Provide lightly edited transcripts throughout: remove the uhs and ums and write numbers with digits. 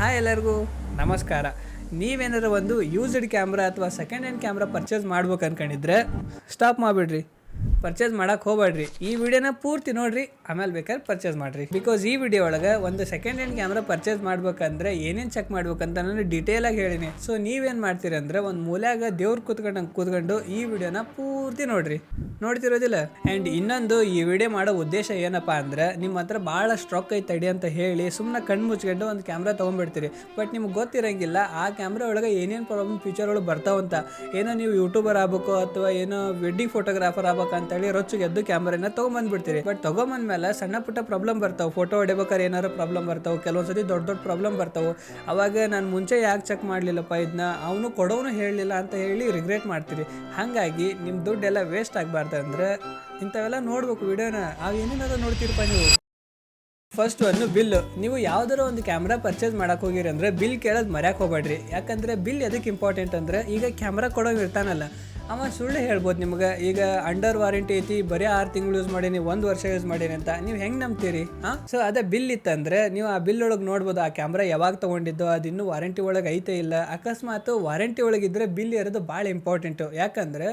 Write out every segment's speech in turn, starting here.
Hi ಎಲ್ಲರಿಗೂ ನಮಸ್ಕಾರ. ನೀವೇನಾದ್ರು ಒಂದು ಯೂಸ್ಡ್ ಕ್ಯಾಮ್ರಾ ಅಥವಾ ಸೆಕೆಂಡ್ ಹ್ಯಾಂಡ್ ಕ್ಯಾಮ್ರಾ ಪರ್ಚೇಸ್ ಮಾಡ್ಬೇಕು ಅನ್ಕೊಂಡಿದ್ರೆ ಸ್ಟಾಪ್ ಮಾಡಿಬಿಡ್ರಿ, ಪರ್ಚೇಸ್ ಮಾಡಕ್ಕೆ ಹೋಗ್ಬೇಡ್ರಿ. ಈ ವಿಡಿಯೋನ ಪೂರ್ತಿ ನೋಡ್ರಿ, ಆಮೇಲೆ ಬೇಕಾದ್ರೆ ಪರ್ಚೇಸ್ ಮಾಡಿರಿ. ಬಿಕಾಸ್ ಈ ವಿಡಿಯೋ ಒಳಗೆ ಒಂದು ಸೆಕೆಂಡ್ ಹ್ಯಾಂಡ್ ಕ್ಯಾಮ್ರಾ ಪರ್ಚೇಸ್ ಮಾಡ್ಬೇಕಂದ್ರೆ ಏನೇನು ಚೆಕ್ ಮಾಡ್ಬೇಕಂತ ನಾನು ಡೀಟೇಲಾಗಿ ಹೇಳಿನಿ. ಸೊ ನೀವೇನು ಮಾಡ್ತೀರಿ ಅಂದರೆ ಒಂದು ಮೂಲ್ಯಾಗ ದೇವ್ರು ಕೂತ್ಕೊಂಡು ಈ ವಿಡಿಯೋನ ಪೂರ್ತಿ ನೋಡ್ತಿರೋದಿಲ್ಲ. ಆ್ಯಂಡ್ ಇನ್ನೊಂದು, ಈ ವಿಡಿಯೋ ಮಾಡೋ ಉದ್ದೇಶ ಏನಪ್ಪ ಅಂದ್ರೆ ನಿಮ್ಮ ಹತ್ರ ಭಾಳ ಸ್ಟ್ರಾಕ್ ಐತೆ ತಡಿ ಅಂತ ಹೇಳಿ ಸುಮ್ಮನೆ ಕಣ್ಣು ಮುಚ್ಕೊಂಡು ಒಂದು ಕ್ಯಾಮ್ರಾ ತೊಗೊಂಡ್ಬಿಡ್ತೀರಿ. ಬಟ್ ನಿಮ್ಗೆ ಗೊತ್ತಿರಂಗಿಲ್ಲ ಆ ಕ್ಯಾಮ್ರಾ ಒಳಗೆ ಏನೇನು ಪ್ರಾಬ್ಲಮ್ ಫ್ಯೂಚರ್ಗಳು ಬರ್ತಾವಂತ. ಏನೋ ನೀವು ಯೂಟ್ಯೂಬರ್ ಆಗ್ಬೇಕು ಅಥವಾ ಏನೋ ವೆಡ್ಡಿಂಗ್ ಫೋಟೋಗ್ರಾಫರ್ ಆಗ್ಬೇಕು ಅಂತೇಳಿ ರೊಚ್ಚಿಗೆ ಎದ್ದು ಕ್ಯಾಮ್ರಾನ ತೊಗೊಂಬಂದ್ಬಿಡ್ತೀರಿ. ಬಟ್ ತೊಗೊಂಬಂದ್ಮೇಲೆ ಸಣ್ಣ ಪುಟ್ಟ ಪ್ರಾಬ್ಲಮ್ ಬರ್ತಾವೆ. ಫೋಟೋ ಹೊಡಿಬೇಕಾದ್ರೆ ಏನಾರು ಪ್ರಾಬ್ಲಮ್ ಬರ್ತಾವೆ, ಕೆಲವೊಂದ್ಸತಿ ದೊಡ್ಡ ಪ್ರಾಬ್ಲಮ್ ಬರ್ತಾವೆ. ಅವಾಗ ನಾನು ಮುಂಚೆ ಯಾಕೆ ಚೆಕ್ ಮಾಡಲಿಲ್ಲಪ್ಪ ಇದನ್ನ, ಅವನು ಕೊಡೋನು ಹೇಳಲಿಲ್ಲ ಅಂತ ಹೇಳಿ ರಿಗ್ರೆಟ್ ಮಾಡ್ತೀರಿ. ಹಾಗಾಗಿ ನಿಮ್ಮ ದುಡ್ಡೆಲ್ಲ ವೇಸ್ಟ್ ಆಗಬಾರ್ದು ಅಂದರೆ ಇಂಥವೆಲ್ಲ ನೋಡ್ಬೇಕು ವಿಡಿಯೋನ. ಏನೇನಾದ್ರು ನೋಡ್ತೀರಪ್ಪ ನೀವು. ಫಸ್ಟ್ ಒಂದು ಬಿಲ್. ನೀವು ಯಾವ್ದಾರ ಒಂದು ಕ್ಯಾಮ್ರಾ ಪರ್ಚೇಸ್ ಮಾಡಕ್ಕೆ ಹೋಗಿರಿ ಅಂದರೆ ಬಿಲ್ ಕೇಳೋದು ಮರ್ಯಾಕೆ ಹೋಗ್ಬೇಡ್ರಿ. ಯಾಕಂದರೆ ಬಿಲ್ ಎದಕ್ಕೆ ಇಂಪಾರ್ಟೆಂಟ್ ಅಂದರೆ, ಈಗ ಕ್ಯಾಮ್ರಾ ಕೊಡೋರು ಇರ್ತಾನಲ್ಲ ಅವ ಸುಳ್ಳು ಹೇಳ್ಬೋದು ನಿಮ್ಗೆ. ಈಗ ಅಂಡರ್ ವಾರಂಟಿ ಐತಿ, ಬರೀ 6 ತಿಂಗಳು ಯೂಸ್ ಮಾಡೀನಿ, 1 ವರ್ಷ ಯೂಸ್ ಮಾಡೀನಿ ಅಂತ ನೀವು ಹೆಂಗೆ ನಂಬ್ತೀರಿ? ಸೊ ಅದೇ ಬಿಲ್ ಇತ್ತಂದರೆ ನೀವು ಆ ಬಿಲ್ ಒಳಗೆ ನೋಡ್ಬೋದು ಆ ಕ್ಯಾಮ್ರಾ ಯಾವಾಗ ತೊಗೊಂಡಿದ್ದು, ಅದು ಇನ್ನೂ ವಾರಂಟಿ ಒಳಗೆ ಐತೆ ಇಲ್ಲ. ಅಕಸ್ಮಾತ್ ವಾರಂಟಿ ಒಳಗಿದ್ರೆ ಬಿಲ್ ಇರೋದು ಭಾಳ ಇಂಪಾರ್ಟೆಂಟು. ಯಾಕಂದರೆ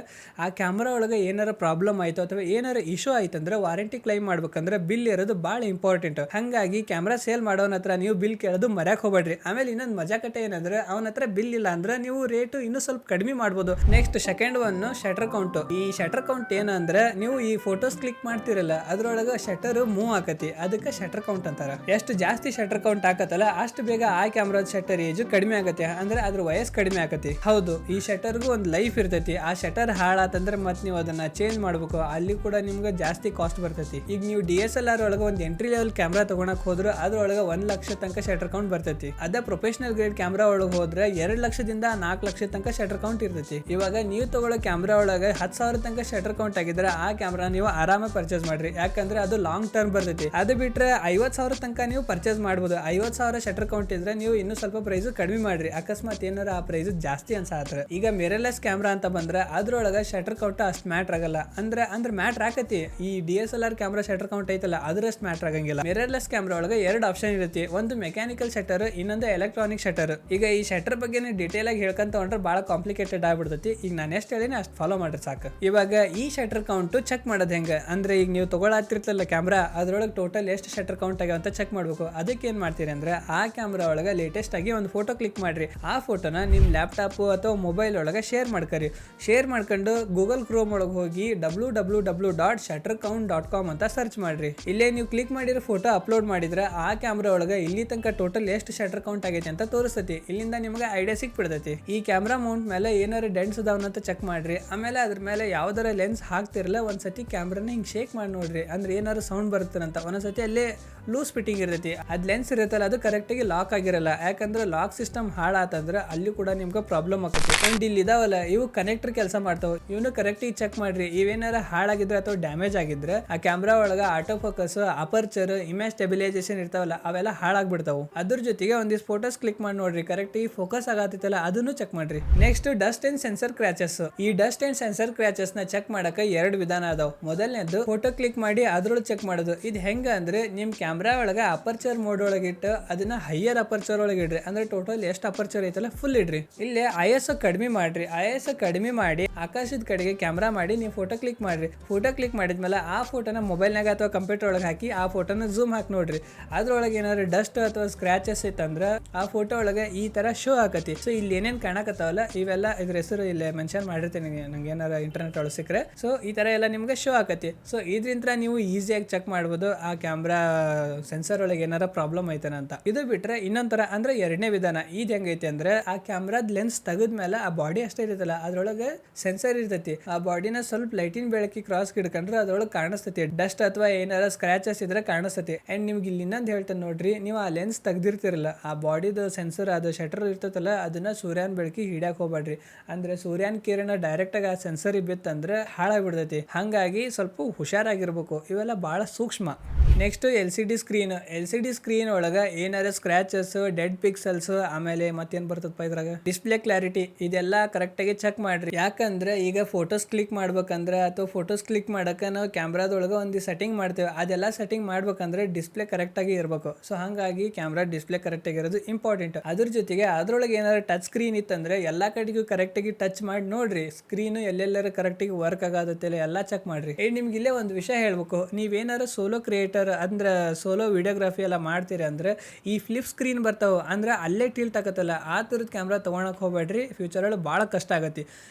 ಆ ಕ್ಯಾಮ್ರಾ ಒಳಗೆ ಏನಾರು ಪ್ರಾಬ್ಲಮ್ ಆಯಿತು ಅಥವಾ ಏನಾರು ಇಶ್ಯೂ ಆಯ್ತಂದ್ರೆ ವಾರಂಟಿ ಕ್ಲೈಮ್ ಮಾಡ್ಬೇಕಂದ್ರೆ ಬಿಲ್ ಇರೋದು ಭಾಳ ಇಂಪಾರ್ಟೆಂಟು. ಹಾಗಾಗಿ ಕ್ಯಾಮ್ರಾ ಸೇಲ್ ಮಾಡೋನ ಹತ್ರ ನೀವು ಬಿಲ್ ಕೇಳೋದು ಮರ್ಯಾಕೆ ಹೋಗ್ಬೇಡ್ರಿ. ಆಮೇಲೆ ಇನ್ನೊಂದು ಮಜಾಕಟ್ಟೆ ಏನಂದ್ರೆ, ಅವನ ಹತ್ರ ಬಿಲ್ ಇಲ್ಲ ಅಂದ್ರೆ ನೀವು ರೇಟು ಇನ್ನೂ ಸ್ವಲ್ಪ ಕಡಿಮೆ ಮಾಡ್ಬೋದು. Next second shutter count. ಈ ಶಟರ್ ಕೌಂಟ್ ಏನಂದ್ರೆ, ನೀವು ಈ ಫೋಟೋಸ್ ಕ್ಲಿಕ್ ಮಾಡ್ತಿರಲ್ಲ ಅದ್ರೊಳಗೆ ಶಟರ್ ಮೂವ್ ಆಕತಿ, ಅದಕ್ಕೆ ಶಟರ್ ಕೌಂಟ್ ಅಂತಾರ. ಎಷ್ಟು ಜಾಸ್ತಿ ಶಟರ್ ಕೌಂಟ್ ಆಕತ್ತಲ್ಲ ಅಷ್ಟು ಬೇಗ ಆ ಕ್ಯಾಮ್ರಾದ ಶಟರ್ ಏಜ್ ಕಡಿಮೆ ಆಗತ್ತೆ, ಅಂದ್ರೆ ಅದ್ರ ವಯಸ್ಸು ಕಡಿಮೆ ಆಕತಿ. ಹೌದು, ಈ ಶಟರ್ಗೂ ಒಂದು ಲೈಫ್ ಇರ್ತೈತಿ. ಆ ಶಟರ್ ಹಾಳಾತಂದ್ರೆ ಮತ್ತೆ ನೀವು ಅದನ್ನ ಚೇಂಜ್ ಮಾಡ್ಬೇಕು, ಅಲ್ಲಿ ಕೂಡ ನಿಮ್ಗೆ ಜಾಸ್ತಿ ಕಾಸ್ಟ್ ಬರ್ತೈತಿ. ಈಗ ನೀವು DSLR ಒಳಗೆ ಒಂದು ಎಂಟ್ರಿ ಲೆವೆಲ್ ಕ್ಯಾಮ್ರಾ ತಗೊಳಕ್ ಹೋದ್ರೆ ಅದ್ರೊಳಗೆ 1 ಲಕ್ಷ ತನಕ ಶಟರ್ ಕೌಂಟ್ ಬರ್ತೈತಿ. ಅದೇ ಪ್ರೊಫೆಷನಲ್ ಗ್ರೇಡ್ ಕ್ಯಾಮ್ರಾ ಒಳಗೆ ಹೋದ್ರೆ 2 ಲಕ್ಷದಿಂದ 4 ಲಕ್ಷ ತನಕ ಶಟರ್ ಕೌಂಟ್ ಇರ್ತೈತಿ. ಇವಾಗ ನೀವು ತಗೊಳ್ಳೋ ಕ್ಯಾಮ್ರಾ ಒಳಗೆ 10,000 ತನಕ ಶಟರ್ ಕೌಂಟ್ ಆಗಿದ್ರೆ ಆ ಕ್ಯಾಮ್ರಾ ನೀವು ಆರಾಮಾಗಿ ಪರ್ಚೇಸ್ ಮಾಡ್ರಿ. ಯಾಕಂದ್ರೆ ಅದು ಲಾಂಗ್ ಟರ್ಮ್ ಬರ್ತೈತಿ. ಅದು ಬಿಟ್ರೆ 50,000 ತನಕ ನೀವು ಪರ್ಚೇಸ್ ಮಾಡ್ಬೋದು. 50,000 ಶಟರ್ ಕೌಂಟ್ ಇದ್ರೆ ನೀವು ಇನ್ನೂ ಸ್ವಲ್ಪ ಪ್ರೈಸ್ ಕಡಿಮೆ ಮಾಡ್ರಿ, ಅಕಸ್ಮಾತ್ ಏನಾರ ಆ ಪ್ರೈಸ್ ಜಾಸ್ತಿ ಅನ್ಸಾತ್ರ. ಈಗ ಮಿರರ್ಲೆಸ್ ಕ್ಯಾಮ್ರಾ ಅಂತ ಬಂದ್ರೆ ಅದ್ರೊಳಗೆ ಶಟರ್ ಕೌಂಟ್ ಅಷ್ಟು ಮ್ಯಾಟ್ರ್ ಆಗಲ್ಲ. ಅಂದ್ರೆ ಮ್ಯಾಟ್ರ್ ಆಕತಿ. ಈ DSLR ಕ್ಯಾಮ್ರಾ ಶಟರ್ ಕೌಂಟ್ ಐತಲ್ಲ ಅದ್ರಷ್ಟು ಮ್ಯಾಟ್ರ್ ಆಗಂಗಿಲ್ಲ. ಮಿರರ್ಲೆಸ್ ಕ್ಯಾಮ್ರಾ ಒಳಗೆ 2 ಆಪ್ಷನ್ ಇರುತ್ತೆ, ಒಂದು ಮೆಕ್ಯಾನಿಕಲ್ ಶಟರ್, ಇನ್ನೊಂದು ಎಲೆಕ್ಟ್ರಾನಿಕ್ ಶಟರ್. ಈಗ ಈ ಶಟರ್ ಬಗ್ಗೆ ಡೀಟೇಲ್ ಆಗಿ ಹೇಳ್ಕೊಂತ ಹೊಂಟ್ರೆ ಬಹಳ ಕಾಂಪ್ಲಿಕೇಟೆಡ್ ಆಗ್ಬಿಡ್ತೈತಿ. ಈಗ ನಾನು ಎಷ್ಟು ಹೇಳಿನಿ ಅಷ್ಟು ಫಾಲೋ ಮಾಡ್ರಿ ಸಾಕು. ಇವಾಗ ಈ ಶಟರ್ ಕೌಂಟ್ ಚೆಕ್ ಮಾಡೋದು ಹೆಂಗೆ ಅಂದ್ರೆ, ಈಗ ನೀವು ತಗೊಳತ್ತಿರ್ತಲ್ಲ ಕ್ಯಾಮ್ರಾ ಅದ್ರೊಳಗೆ ಟೋಟಲ್ ಎಷ್ಟು ಶಟರ್ ಕೌಂಟ್ ಆಗ್ಯಾವ ಅಂತ ಚೆಕ್ ಮಾಡ್ಬೇಕು. ಅದಕ್ಕೆ ಏನ್ ಮಾಡ್ತೀರಿ ಅಂದ್ರೆ, ಆ ಕ್ಯಾಮ್ರಾ ಒಳಗೆ ಲೇಟೆಸ್ಟ್ ಆಗಿ ಒಂದು ಫೋಟೋ ಕ್ಲಿಕ್ ಮಾಡ್ರಿ. ಆ ಫೋಟೋನ ನಿಮ್ಮ ಲ್ಯಾಪ್ಟಾಪ್ ಅಥವಾ ಮೊಬೈಲ್ ಒಳಗೆ ಶೇರ್ ಮಾಡ್ಕರಿ. ಶೇರ್ ಮಾಡ್ಕೊಂಡು ಗೂಗಲ್ ಕ್ರೋಮ್ ಒಳಗೆ ಹೋಗಿ www.shuttercount.com ಅಂತ ಸರ್ಚ್ ಮಾಡ್ರಿ. ಇಲ್ಲೇ ನೀವು ಕ್ಲಿಕ್ ಮಾಡಿರೋ ಫೋಟೋ ಅಪ್ಲೋಡ್ ಮಾಡಿದ್ರೆ ಆ ಕ್ಯಾಮ್ರಾ ಒಳಗೆ ಇಲ್ಲಿ ತನಕ ಟೋಟಲ್ ಎಷ್ಟು ಶಟರ್ ಕೌಂಟ್ ಆಗೈತೆ ಅಂತ ತೋರಿಸ್ತೈತಿ. ಇಲ್ಲಿಂದ ನಿಮಗೆ ಐಡಿಯಾ ಸಿಕ್ಬಿಡ್ತೈತಿ. ಈ ಕ್ಯಾಮ್ರಾ ಮೌಂಟ್ ಮೇಲೆ ಏನಾರು ಡೆಂಟ್ಸ್ ಅದಾವ ಅಂತ ಚೆಕ್ ಮಾಡ್ರಿ. ಆಮೇಲೆ ಅದ್ರ ಮೇಲೆ ಯಾವ್ದಾರ ಲೆನ್ಸ್ ಹಾಕ್ತಿರಲ್ಲ ಒಂದ್ಸತಿ ಕ್ಯಾಮ್ರಾನ ಹಿಂಗೆ ಶೇಕ್ ಮಾಡಿ ನೋಡ್ರಿ, ಅಂದ್ರೆ ಏನಾರು ಸೌಂಡ್ ಬರುತ್ತಂತ. ಒಂದೊಂದ್ಸತಿ ಅಲ್ಲೇ ಲೂಸ್ ಫಿಟ್ಟಿಂಗ್ ಇರ್ತೈತಿ, ಅದ್ ಲೆನ್ಸ್ ಇರುತ್ತಲ್ಲ ಅದು ಕರೆಕ್ಟಾಗಿ ಲಾಕ್ ಆಗಿರಲ್ಲ. ಯಾಕಂದ್ರೆ ಲಾಕ್ ಸಿಸ್ಟಮ್ ಹಾಳಾತಂದ್ರೆ ಅಲ್ಲಿ ಕೂಡ ನಿಮ್ಗೆ ಪ್ರಾಬ್ಲಮ್ ಆಗುತ್ತೆ. ಅಂಡ್ ಇಲ್ಲಿ ಇದಾವಲ್ಲ ಇವು ಕನೆಕ್ಟರ್ ಕೆಲಸ ಮಾಡ್ತಾವೆ, ಇವನು ಕರೆಕ್ಟಾಗಿ ಚೆಕ್ ಮಾಡ್ರಿ. ಇವೇನಾರ ಹಾಳಾಗಿದ್ರೆ ಅಥವಾ ಡ್ಯಾಮೇಜ್ ಆಗಿದ್ರೆ ಆ ಕ್ಯಾಮ್ರಾ ಒಳಗೆ auto focus, aperture, image stabilisation ಇರ್ತಾವಲ್ಲ ಅವೆಲ್ಲ ಹಾಳಾಗ್ಬಿಡ್ತಾವೆ. ಅದ್ರ ಜೊತೆಗೆ ಒಂದಿಷ್ಟು ಫೋಟೋಸ್ ಕ್ಲಿಕ್ ಮಾಡಿ ನೋಡ್ರಿ, ಕರೆಕ್ಟಾಗಿ ಫೋಕಸ್ ಆಗತ್ತಲ್ಲ ಅದನ್ನು ಚೆಕ್ ಮಾಡ್ರಿ. Next dust and sensor scratches. ಈ ಡಸ್ಟ್ ಅಂಡ್ ಸೆನ್ಸರ್ ಕ್ರ್ಯಾಚಸ್ ನ ಚೆಕ್ ಮಾಡಕ್ಕೆ 2 ವಿಧಾನ ಅದಾವ. ಮೊದಲನೇದು ಫೋಟೋ ಕ್ಲಿಕ್ ಮಾಡಿ ಅದ್ರೊಳಗೆ ಚೆಕ್ ಮಾಡೋದು. ಇದು ಹೆಂಗ ಅಂದ್ರೆ, ನಿಮ್ ಕ್ಯಾಮ್ರಾ ಒಳಗೆ ಅಪರ್ಚರ್ ಮೋಡ್ ಒಳಗೆ ಇಟ್ಟು ಅದನ್ನ ಹೈಯರ್ ಅಪರ್ಚರ್ ಒಳಗೆ ಇಡ್ರಿ. ಅಂದ್ರೆ ಟೋಟಲ್ ಎಷ್ಟು ಅಪರ್ಚರ್ ಐತಲ್ಲ ಫುಲ್ ಇಡ್ರಿ. ಇಲ್ಲಿ ISO ಕಡಿಮೆ ಮಾಡ್ರಿ. ISO ಕಡಿಮೆ ಮಾಡಿ ಆಕಾಶದ ಕಡೆಗೆ ಕ್ಯಾಮ್ರಾ ಮಾಡಿ ನೀವು ಫೋಟೋ ಕ್ಲಿಕ್ ಮಾಡ್ರಿ. ಫೋಟೋ ಕ್ಲಿಕ್ ಮಾಡಿದ್ಮೇಲೆ ಆ ಫೋಟೋನ ಮೊಬೈಲ್ನಾಗ ಅಥವಾ ಕಂಪ್ಯೂಟರ್ ಒಳಗೆ ಹಾಕಿ ಆ ಫೋಟೋನ ಝೂಮ್ ಹಾಕಿ ನೋಡ್ರಿ. ಅದ್ರೊಳಗೆ ಏನಾದ್ರು ಡಸ್ಟ್ ಅಥವಾ ಸ್ಕ್ರಾಚಸ್ ಇತ್ತಂದ್ರೆ ಆ ಫೋಟೋ ಒಳಗೆ ಈ ತರ ಶೋ ಆಕತಿ. ಸೊ ಇಲ್ಲಿ ಏನೇನ್ ಕಾಣಕತ್ತಾವಲ್ಲ ಇವೆಲ್ಲ ಇದ್ರ ಹೆಸರು ಇಲ್ಲಿ ಮೆನ್ಷನ್ ಮಾಡಿರ್ತೀನಿ, ನಂಗೆ ಏನಾರ ಇಂಟರ್ನೆಟ್ ಒಳಗೆ ಸಿಕ್ಕರೆ. ಸೊ ಈ ತರ ಎಲ್ಲ ನಿಮ್ಗೆ ಶೋ ಆಕತಿ. ಸೊ ಇದರಿಂದ ನೀವು ಈಸಿಯಾಗಿ ಚೆಕ್ ಮಾಡ್ಬೋದು ಆ ಕ್ಯಾಮ್ರಾ ಸೆನ್ಸರ್ ಒಳಗೆ ಏನಾರ ಪ್ರಾಬ್ಲಮ್ ಐತನ ಅಂತ. ಇದು ಬಿಟ್ರೆ ಇನ್ನೊಂಥರ ಅಂದ್ರೆ 2ನೇ ವಿಧಾನ. ಇದು ಹೆಂಗೈತಿ ಅಂದ್ರೆ, ಆ ಕ್ಯಾಮ್ರಾದ ಲೆನ್ಸ್ ತೆಗೆದ್ಮೇಲೆ ಆ ಬಾಡಿ ಅಷ್ಟೇ ಇರುತ್ತಲ್ಲ ಅದ್ರೊಳಗೆ ಸೆನ್ಸರ್ ಇರ್ತೈತಿ. ಆ ಬಾಡಿನ ಸ್ವಲ್ಪ ಲೈಟಿನ ಬೆಳಕಿ ಕ್ರಾಸ್ ಹಿಡ್ಕೊಂಡ್ರೆ ಅದ್ರೊಳಗೆ ಕಾಣಿಸ್ತೈತಿ ಡಸ್ಟ್ ಅಥವಾ ಏನಾರ ಸ್ಕ್ರಾಚಸ್ ಇದ್ರೆ ಕಾಣಿಸ್ತೈತಿ. ಅಂಡ್ ನಿಮ್ಗೆ ಇಲ್ಲಿ ಇನ್ನೊಂದು ಹೇಳ್ತೇನೆ ನೋಡ್ರಿ, ನೀವು ಆ ಲೆನ್ಸ್ ತೆಗ್ದಿರ್ತಿರಲ್ಲ ಆ ಬಾಡಿದ ಸೆನ್ಸರ್ ಅದು ಶಟರ್ ಇರ್ತೈತಲ್ಲ ಅದನ್ನ ಸೂರ್ಯನ ಬೆಳಕಿ ಹಿಡಿಯಕ್ಕೆ ಹೋಗ್ಬೇಡ್ರಿ. ಅಂದ್ರೆ ಸೂರ್ಯನ ಕಿರಣ ಡೈರೆಕ್ಟಾಗಿ ಆ ಸೆನ್ಸರಿಗೆ ಬಿತ್ತಂದ್ರೆ ಹಾಳಾಗ್ಬಿಡ್ತೈತಿ. ಹಾಗಾಗಿ ಸ್ವಲ್ಪ ಹುಷಾರಾಗಿರ್ಬೇಕು. ಇವೆಲ್ಲ ಭಾಳ ಸೂಕ್ಷ್ಮ. Next L C D screen ಒಳಗೆ ಏನಾರ ಸ್ಕ್ರ್ಯಾಚಸ್, ಡೆಡ್ ಪಿಕ್ಸಲ್ಸ್, ಆಮೇಲೆ ಮತ್ತೇನು ಬರ್ತದಪ್ಪ ಇದ್ರಾಗ ಡಿಸ್ಪ್ಲೇ ಕ್ಲಾರಿಟಿ, ಇದೆಲ್ಲ ಕರೆಕ್ಟಾಗಿ ಚೆಕ್ ಮಾಡ್ರಿ. ಯಾಕಂದ್ರೆ ಈಗ ಫೋಟೋಸ್ ಕ್ಲಿಕ್ ಮಾಡ್ಬೇಕಂದ್ರೆ ಅಥವಾ ಫೋಟೋಸ್ ಕ್ಲಿಕ್ ಮಾಡಕ್ಕೆ ನಾವು ಕ್ಯಾಮ್ರಾದೊಳಗೆ ಒಂದು ಸೆಟ್ಟಿಂಗ್ ಮಾಡ್ತೇವೆ. ಅದೆಲ್ಲ ಸೆಟ್ಟಿಂಗ್ ಮಾಡ್ಬೇಕಂದ್ರೆ ಡಿಸ್ಪ್ಲೇ ಕರೆಕ್ಟಾಗಿ ಇರಬೇಕು. ಸೊ ಹಾಗಾಗಿ ಕ್ಯಾಮ್ರಾ ಡಿಸ್ಪ್ಲೇ ಕರೆಕ್ಟಾಗಿ ಇರೋದು ಇಂಪಾರ್ಟೆಂಟ್. ಅದ್ರ ಜೊತೆಗೆ ಅದ್ರೊಳಗೆ ಏನಾದ್ರು ಟಚ್ ಸ್ಕ್ರೀನ್ ಇತ್ತಂದ್ರೆ ಎಲ್ಲ ಕಡೆಗೂ ಕರೆಕ್ಟಾಗಿ ಟಚ್ ಮಾಡಿ ನೋಡ್ರಿ. ಸ್ಕ್ರೀನು ಎಲ್ಲೆಲ್ಲರೂ ಕರೆಕ್ಟಾಗಿ ವರ್ಕ್ ಆಗೋದತ್ತಿಲ್ಲ ಎಲ್ಲ ಚೆಕ್ ಮಾಡ್ರಿ. ನಿಮ್ಗೆ ಇಲ್ಲೇ ಒಂದು ವಿಷಯ ಹೇಳ್ಬೇಕು, ನೀವೇನಾರು ಸೋಲೋ ಕ್ರಿಯೇಟರ್ ಅಂದ್ರೆ ಸೋಲೋ ವಿಡಿಯೋಗ್ರಫಿ ಎಲ್ಲ ಮಾಡ್ತೀರಿ ಅಂದ್ರೆ ಈ ಫ್ಲಿಪ್ ಸ್ಕ್ರೀನ್ ಬರ್ತಾವೆ ಅಂದ್ರೆ ಅಲ್ಲೇ ಟಿಲ್ಟ್ ಆಗತ್ತಲ್ಲ, ಆ ಥರದ ಕ್ಯಾಮ್ರಾ ತೊಗೊಳಕ್ಕೆ ಹೋಗ್ಬೇಡ್ರಿ. ಫ್ಯೂಚರಲ್ಲಿ ಭಾಳ ಕಷ್ಟ ಆಗತ್ತೆ.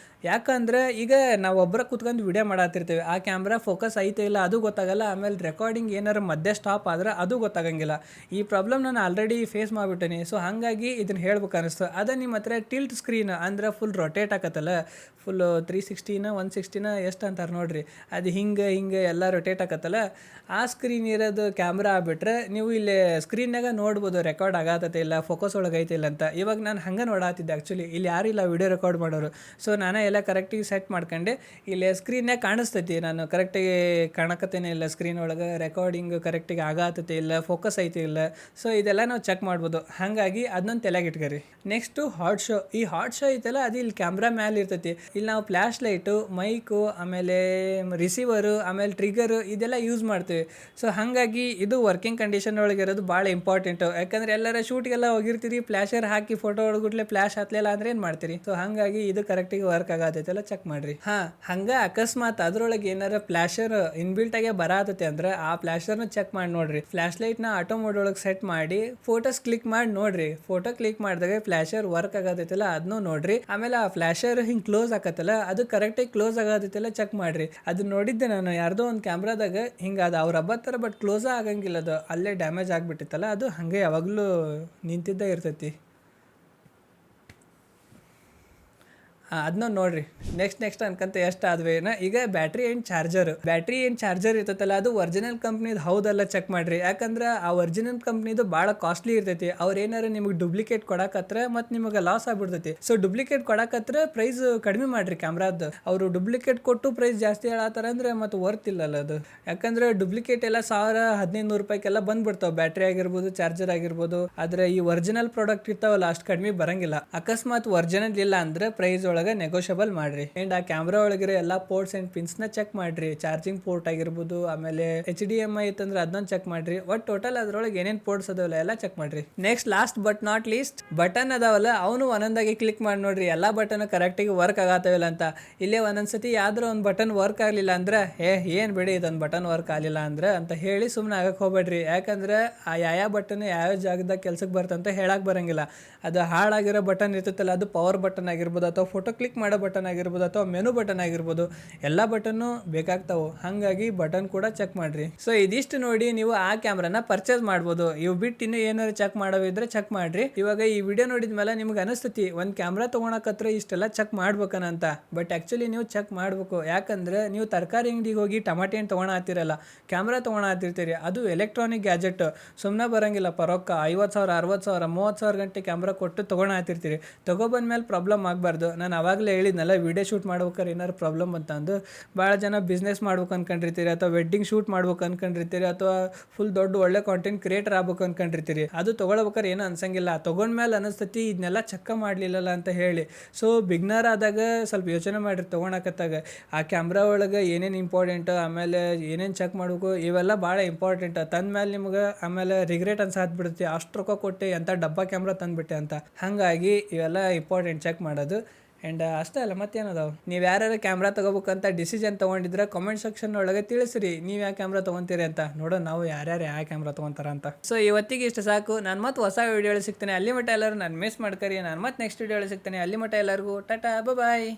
ಯಾಕಂದ್ರೆ ಈಗ ನಾವು ಒಬ್ಬರ ಕೂತ್ಕೊಂಡು ವಿಡಿಯೋ ಮಾಡತ್ತಿರ್ತೀವಿ, ಆ ಕ್ಯಾಮ್ರಾ ಫೋಕಸ್ ಐತೆ ಇಲ್ಲ ಅದು ಗೊತ್ತಾಗಲ್ಲ. ಆಮೇಲೆ ರೆಕಾರ್ಡಿಂಗ್ ಏನಾರು ಮಧ್ಯೆ ಸ್ಟಾಪ್ ಆದ್ರೆ ಅದು ಗೊತ್ತಾಗಂಗಿಲ್ಲ. ಈ ಪ್ರಾಬ್ಲಮ್ ನಾನು ಆಲ್ರೆಡಿ ಫೇಸ್ ಮಾಡಿಬಿಟ್ಟೇನಿ. ಸೊ ಹಾಗಾಗಿ ಇದನ್ನು ಹೇಳ್ಬೇಕು ಅನಿಸ್ತು. ಅದೇ ನಿಮ್ಮ ಹತ್ರ ಟಿಲ್ಟ್ ಸ್ಕ್ರೀನ್ ಅಂದ್ರೆ ಫುಲ್ ರೊಟೇಟ್ ಆಕತ್ತಲ್ಲ, ಫುಲ್ 360ನ 160ನ ಎಷ್ಟು ಅಂತಾರೆ ನೋಡ್ರಿ, ಅದು ಹಿಂಗೆ ಎಲ್ಲ ರೊಟೇಟ್ ಆಕತ್ತಲ್ಲ, ಆ ಸ್ಕ್ರೀನ್ ಇರೋದು ಕ್ಯಾಮ್ರಾ ಆಗ್ಬಿಟ್ರೆ ನೀವು ಇಲ್ಲಿ ಸ್ಕ್ರೀನ್ನಾಗ ನೋಡ್ಬೋದು ರೆಕಾರ್ಡ್ ಆಗತ್ತೆ ಇಲ್ಲ, ಫೋಕಸ್ ಒಳಗೆ ಐತೆ ಇಲ್ಲ ಅಂತ. ಇವಾಗ ನಾನು ಹಂಗೆ ನೋಡಾತಿದ್ದೆ. ಆ್ಯಕ್ಚುಲಿ ಇಲ್ಲಿ ಯಾರು ಇಲ್ಲ ವಿಡಿಯೋ ರೆಕಾರ್ಡ್ ಮಾಡೋರು. ಸೊ ನಾನು ಎಲ್ಲ ಕರೆಕ್ಟಾಗಿ ಸೆಟ್ ಮಾಡ್ಕೊಂಡೆ. ಇಲ್ಲಿ ಸ್ಕ್ರೀನ್ನಾಗ ಕಾಣಿಸ್ತೈತಿ ನಾನು ಕರೆಕ್ಟಾಗಿ ಕಾಣಕತ್ತೇನೆ ಇಲ್ಲ, ಸ್ಕ್ರೀನ್ ಒಳಗೆ ರೆಕಾರ್ಡಿಂಗ್ ಕರೆಕ್ಟಾಗಿ ಆಗತ್ತೆ ಇಲ್ಲ, ಫೋಕಸ್ ಐತಿ ಇಲ್ಲ. ಸೊ ಇದೆಲ್ಲ ನಾವು ಚೆಕ್ ಮಾಡ್ಬೋದು. ಹಾಗಾಗಿ ಅದನ್ನೊಂದು ತಲೆಗೆ ಇಟ್ಕೊರಿ. Next hot shoe. ಈ ಹಾಟ್ ಶೋ ಐತಲ್ಲ ಅದು ಇಲ್ಲಿ ಕ್ಯಾಮ್ರಾ ಮ್ಯಾಲೆ ಇರ್ತೈತಿ. ಇಲ್ಲಿ ನಾವು ಫ್ಲ್ಯಾಶ್ ಲೈಟು, ಮೈಕು, ಆಮೇಲೆ ರಿಸೀವರು, ಆಮೇಲೆ ಟ್ರಿಗರು ಇದೆಲ್ಲ ಯೂಸ್ ಮಾಡ್ತೀವಿ. ಸೊ ಹಾಗಾಗಿ ಇದು ವರ್ಕಿಂಗ್ ಕಂಡೀಷನ್ ಒಳಗೆ ಇರೋದು ಭಾಳ ಇಂಪಾರ್ಟೆಂಟು. ಯಾಕಂದರೆ ಎಲ್ಲರ ಶೂಟ್ಗೆಲ್ಲ ಹೋಗಿರ್ತೀರಿ, ಫ್ಲ್ಯಾಶರ್ ಹಾಕಿ ಫೋಟೋ ಹೊಡ್ಗುಟ್ಲೆ ಫ್ಲ್ಯಾಶ್ ಹತ್ತಲಿಲ್ಲ ಅಂದ್ರೆ ಏನು ಮಾಡ್ತೀರಿ. ಸೊ ಹಾಗಾಗಿ ಇದು ಕರೆಕ್ಟಾಗಿ ವರ್ಕ್ ಆಗತ್ತೈತೆಲ್ಲ ಚೆಕ್ ಮಾಡ್ರಿ. ಹಂಗೆ ಅಕಸ್ಮಾತ್ ಅದ್ರೊಳಗೆ ಏನಾರ ಫ್ಲ್ಯಾಶರ್ ಇನ್ಬಿಲ್ಟ್ ಆಗಿ ಬರತೈತೆ ಅಂದ್ರೆ ಆ ಫ್ಲ್ಯಾಶರ್ನ ಚೆಕ್ ಮಾಡಿ ನೋಡ್ರಿ. ಫ್ಲ್ಯಾಶ್ ಲೈಟ್ನ ಆಟೋ ಮೋಡ್ ಒಳಗೆ ಸೆಟ್ ಮಾಡಿ ಫೋಟೋಸ್ ಕ್ಲಿಕ್ ಮಾಡಿ ನೋಡ್ರಿ. ಫೋಟೋ ಕ್ಲಿಕ್ ಮಾಡಿದಾಗ ಫ್ಲ್ಯಾಶರ್ ವರ್ಕ್ ಆಗತೈತಿಲ್ಲ ಅದನ್ನು ನೋಡ್ರಿ. ಆಮೇಲೆ ಆ ಫ್ಲ್ಯಾಶರ್ ಹಿಂಗೆ ಕ್ಲೋಸ್ ಆಗತ್ತಲ್ಲ ಅದು ಕರೆಕ್ಟಾಗಿ ಕ್ಲೋಸ್ ಆಗತೈತಿಲ್ಲ ಚೆಕ್ ಮಾಡ್ರಿ. ಅದು ನೋಡಿದ್ದೆ ನಾನು ಯಾರ್ದೋ ಒಂದು ಕ್ಯಾಮ್ರಾದಾಗ ಹಿಂಗೆ ಅದು ಅವ್ರ ಹಬ್ಬತ್ತರ, ಬಟ್ ಕ್ಲೋಸ್ ಆಗಂಗಿಲ್ಲ, ಅದು ಅಲ್ಲೇ ಡ್ಯಾಮೇಜ್ ಆಗಿಬಿಟ್ಟಿತ್ತಲ್ಲ, ಅದು ಹಾಗೆ ಯಾವಾಗಲೂ ನಿಂತಿದ್ದೇ ಇರ್ತೈತಿ. ಅದನ್ನ ನೋಡ್ರಿ. ನೆಕ್ಸ್ಟ್ ಅನ್ಕಂತ ಎಷ್ಟು ಆದ್ವೇನ. ಈಗ ಬ್ಯಾಟ್ರಿ ಆ್ಯಂಡ್ ಚಾರ್ಜರ್ ಇರ್ತೈತಲ್ಲ ಅದು ಒರಿಜಿನಲ್ ಕಂಪ್ನಿದು ಹೌದಲ್ಲ ಚೆಕ್ ಮಾಡ್ರಿ. ಯಾಕಂದ್ರೆ ಆ ಒರಿಜಿನಲ್ ಕಂಪ್ನಿದು ಭಾಳ ಕಾಸ್ಟ್ಲಿ ಇರ್ತೈತಿ. ಅವ್ರು ಏನಾರು ನಿಮಗೆ ಡೂಪ್ಲಿಕೇಟ್ ಕೊಡಕತ್ರ ಮತ್ತು ನಿಮಗೆ ಲಾಸ್ ಆಗ್ಬಿಡ್ತೈತಿ. ಸೊ ಡೂಪ್ಲಿಕೇಟ್ ಕೊಡಕತ್ರ ಪ್ರೈಸ್ ಕಡಿಮೆ ಮಾಡ್ರಿ ಕ್ಯಾಮ್ರಾದ್ದು. ಅವರು ಡೂಪ್ಲಿಕೇಟ್ ಕೊಟ್ಟು ಪ್ರೈಸ್ ಜಾಸ್ತಿ ಹೇಳತ್ತಾರ ಅಂದ್ರೆ ಮತ್ತು ವರ್ತ್ ಇಲ್ಲಲ್ಲ ಅದು. ಯಾಕಂದ್ರೆ ಡೂಪ್ಲಿಕೇಟ್ ಎಲ್ಲ 1000-1500 ರೂಪಾಯಿಗೆಲ್ಲ ಬಂದ್ಬಿಡ್ತಾವೆ, ಬ್ಯಾಟ್ರಿ ಆಗಿರ್ಬೋದು, ಚಾರ್ಜರ್ ಆಗಿರ್ಬೋದು. ಆದರೆ ಈ ಒರಿಜಿನಲ್ ಪ್ರಾಡಕ್ಟ್ ಇರ್ತಾವಲ್ಲ ಅಷ್ಟು ಕಡಿಮೆ ಬರಂಗಿಲ್ಲ. ಅಕಸ್ಮಾತ್ ಒರಿಜಿನಲ್ ಇಲ್ಲ ಅಂದ್ರೆ ಪ್ರೈಸ್ ಒಳಗೆ ನೆಗೋಷಿಯಬಲ್ ಮಾಡ್ರಿ. ಅಂಡ್ ಆ ಕ್ಯಾಮ್ರಾ ಒಳಗಿರೋ ಎಲ್ಲ ಪೋರ್ಟ್ಸ್ ಅಂಡ್ ಪಿನ್ಸ್ ನ ಚೆಕ್ ಮಾಡ್ರಿ. ಚಾರ್ಜಿಂಗ್ ಪೋರ್ಟ್ ಆಗಿರ್ಬೋದು, ಆಮೇಲೆ HDMI ಐತಂದ್ರೆ ಅದನ್ನ ಚೆಕ್ ಮಾಡ್ರಿ. ಒಟ್ ಟೋಟಲ್ ಅದ್ರೊಳಗೆ ಏನೇನ್ ಪೋರ್ಟ್ಸ್ ಅದಾವಲ್ಲ ಎಲ್ಲ ಚೆಕ್ ಮಾಡ್ರಿ. Next last but not least button ಅದಾವಲ್ಲ ಅವನು ಒಂದೊಂದಾಗಿ ಕ್ಲಿಕ್ ಮಾಡಿ ನೋಡ್ರಿ ಎಲ್ಲಾ ಬಟನ್ ಕರೆಕ್ಟಾಗಿ ವರ್ಕ್ ಆಗತ್ತವಿಲ್ಲ ಅಂತ. ಇಲ್ಲೇ ಒಂದೊಂದ್ಸತಿ ಯಾವ್ದಾರ ಒಂದು ಬಟನ್ ವರ್ಕ್ ಆಗ್ಲಿಲ್ಲ ಅಂದ್ರೆ ಏನ್ ಬಿಡಿ ಇದೊಂದು ಬಟನ್ ವರ್ಕ್ ಆಗಲಿಲ್ಲ ಅಂದ್ರೆ ಅಂತ ಹೇಳಿ ಸುಮ್ಮನೆ ಆಗಕ್ಕೆ ಹೋಗ್ಬೇಡ್ರಿ. ಯಾಕಂದ್ರೆ ಆ ಯಾವ ಬಟನ್ ಯಾವ ಜಾಗದಾಗ ಕೆಲ್ಸಕ್ಕೆ ಬರ್ತಂತ ಹೇಳಕ್ ಬರಂಗಿಲ್ಲ. ಅದು ಹಾಳಾಗಿರೋ ಬಟನ್ ಇರ್ತೈತಲ್ಲ ಅದು ಪವರ್ ಬಟನ್ ಆಗಿರ್ಬೋದು, ಅಥವಾ ಫೋಟೋ ಕ್ಲಿಕ್ ಮಾಡೋ ಬಟನ್ ಆಗಿರ್ಬೋದು, ಅಥವಾ ಮೆನು ಬಟನ್ ಆಗಿರ್ಬೋದು, ಎಲ್ಲ ಬಟನ್ನು ಬೇಕಾಗ್ತಾವೆ. ಹಾಗಾಗಿ ಬಟನ್ ಕೂಡ ಚೆಕ್ ಮಾಡ್ರಿ. ಸೊ ಇದಿಷ್ಟು ನೋಡಿ ನೀವು ಆ ಕ್ಯಾಮ್ರಾನ ಪರ್ಚೇಸ್ ಮಾಡ್ಬೋದು. ಇವು ಬಿಟ್ಟು ಇನ್ನೂ ಏನಾದ್ರು ಚೆಕ್ ಮಾಡೋವಿದ್ರೆ ಚೆಕ್ ಮಾಡ್ರಿ. ಇವಾಗ ಈ ವಿಡಿಯೋ ನೋಡಿದ್ಮೇಲೆ ನಿಮ್ಗೆ ಅನಿಸ್ತತಿ ಒಂದು ಕ್ಯಾಮ್ರಾ ತೊಗೊಳಕತ್ರ ಇಷ್ಟೆಲ್ಲ ಚೆಕ್ ಮಾಡ್ಬೇಕಂತ. ಬಟ್ ಆ್ಯಕ್ಚುಲಿ ನೀವು ಚೆಕ್ ಮಾಡಬೇಕು. ಯಾಕಂದ್ರೆ ನೀವು ತರಕಾರಿ ಅಂಗಡಿಗೆ ಹೋಗಿ ಟಮಾಟೆ ಹಣ್ಣು ತೊಗೊಳತ್ತಿರಲ್ಲ, ಕ್ಯಾಮ್ರಾ ತೊಗೊಳತ್ತಿರ್ತೀರಿ. ಅದು ಎಲೆಕ್ಟ್ರಾನಿಕ್ ಗ್ಯಾಜೆಟ್, ಸುಮ್ಮನೆ ಬರಂಗಿಲ್ಲ ರೊಕ್ಕ 50,000 60,000 30,000 ಗಂಟೆ ಕ್ಯಾಮ್ರಾ ಕೊಟ್ಟು ತೊಗೊಳತ್ತಿರ್ತೀರಿ. ತೊಗೊಬಂದ್ಮೇಲೆ ಪ್ರಾಬ್ಲಮ್ ಆಗಬಾರ್ದು. ನಾನು ಅವಾಗಲೇ ಹೇಳಿದ್ನಲ್ಲ ವಿಡಿಯೋ ಶೂಟ್ ಮಾಡ್ಬೇಕಾದ್ರೆ ಏನಾರು ಪ್ರಾಬ್ಲಮ್ ಅಂತಂದು. ಭಾಳ ಜನ ಬಿಸ್ನೆಸ್ ಮಾಡ್ಬೇಕು ಅನ್ಕೊಂಡಿರ್ತೀರಿ, ಅಥವಾ ವೆಡ್ಡಿಂಗ್ ಶೂಟ್ ಮಾಡ್ಬೇಕು ಅನ್ಕೊಂಡಿರ್ತೀರಿ, ಅಥವಾ ಫುಲ್ ದೊಡ್ಡ ಒಳ್ಳೆ ಕಾಂಟೆಂಟ್ ಕ್ರಿಯೇಟರ್ ಆಗ್ಬೇಕು ಅನ್ಕೊಂಡಿರ್ತೀರಿ. ಅದು ತೊಗೊಳ್ಬೇಕಾದ್ರೆ ಏನೂ ಅನ್ಸಂಗಿಲ್ಲ. ತೊಗೊಂಡ್ಮೇಲೆ ಅನಿಸ್ತತಿ ಇದನ್ನೆಲ್ಲ ಚೆಕ್ ಮಾಡಲಿಲ್ಲಲ್ಲ ಅಂತ ಹೇಳಿ. ಸೊ ಬಿಗ್ನರ್ ಆದಾಗ ಸ್ವಲ್ಪ ಯೋಚನೆ ಮಾಡಿರಿ ತೊಗೊಳಕತ್ತಾಗ. ಆ ಕ್ಯಾಮ್ರಾ ಒಳಗೆ ಏನೇನು ಇಂಪಾರ್ಟೆಂಟ್, ಆಮೇಲೆ ಏನೇನು ಚೆಕ್ ಮಾಡಬೇಕು, ಇವೆಲ್ಲ ಭಾಳ ಇಂಪಾರ್ಟೆಂಟ್. ತಂದ್ಮೇಲೆ ನಿಮ್ಗೆ ಆಮೇಲೆ ರಿಗ್ರೆಟ್ ಅನ್ಸಾತ್ಬಿಡುತ್ತೆ, ಅಷ್ಟು ರೊಕ್ಕ ಕೊಟ್ಟು ಎಂಥ ಡಬ್ಬಾ ಕ್ಯಾಮ್ರಾ ತಂದುಬಿಟ್ಟೆ ಅಂತ. ಹಾಗಾಗಿ ಇವೆಲ್ಲ ಇಂಪಾರ್ಟೆಂಟ್ ಚೆಕ್ ಮಾಡೋದು. ಆ್ಯಂಡ್ ಅಷ್ಟೇ ಅಲ್ಲ ಮತ್ತೇನದಾವು. ನೀವು ಯಾರ್ಯಾರು ಕ್ಯಾಮ್ರಾ ತೊಗೋಬೇಕಂತ ಡಿಸಿಷನ್ ತೊಗೊಂಡಿದ್ರೆ ಕಾಮೆಂಟ್ ಸೆಕ್ಷನ್ ಒಳಗೆ ತಿಳಿಸ್ರಿ ನೀವು ಯಾವ ಕ್ಯಾಮ್ರಾ ತೊಗೊತೀರಿ ಅಂತ. ನೋಡೋ ನಾವು ಯಾರ್ಯಾರು ಯಾವ ಕ್ಯಾಮ್ರಾ ತೊಗೊತಾರ ಅಂತ. ಸೊ ಇವತ್ತಿಗೆ ಇಷ್ಟು ಸಾಕು. ನಾನು ಮತ್ತೆ ಹೊಸ ವಿಡಿಯೋ ಸಿಗ್ತೇನೆ. ಅಲ್ಲಿ ಮಟ್ಟ ಎಲ್ಲರೂ ನಾನು ಮಿಸ್ ಮಾಡ್ಕರಿ. ನಾನು ಮತ್ತೆ ನೆಕ್ಸ್ಟ್ ವಿಡಿಯೋ ಸಿಗ್ತೇನೆ. ಅಲ್ಲಿ ಮಟ್ಟ ಎಲ್ಲರಿಗೂ ಟಾಟಾ ಬಾಯ್.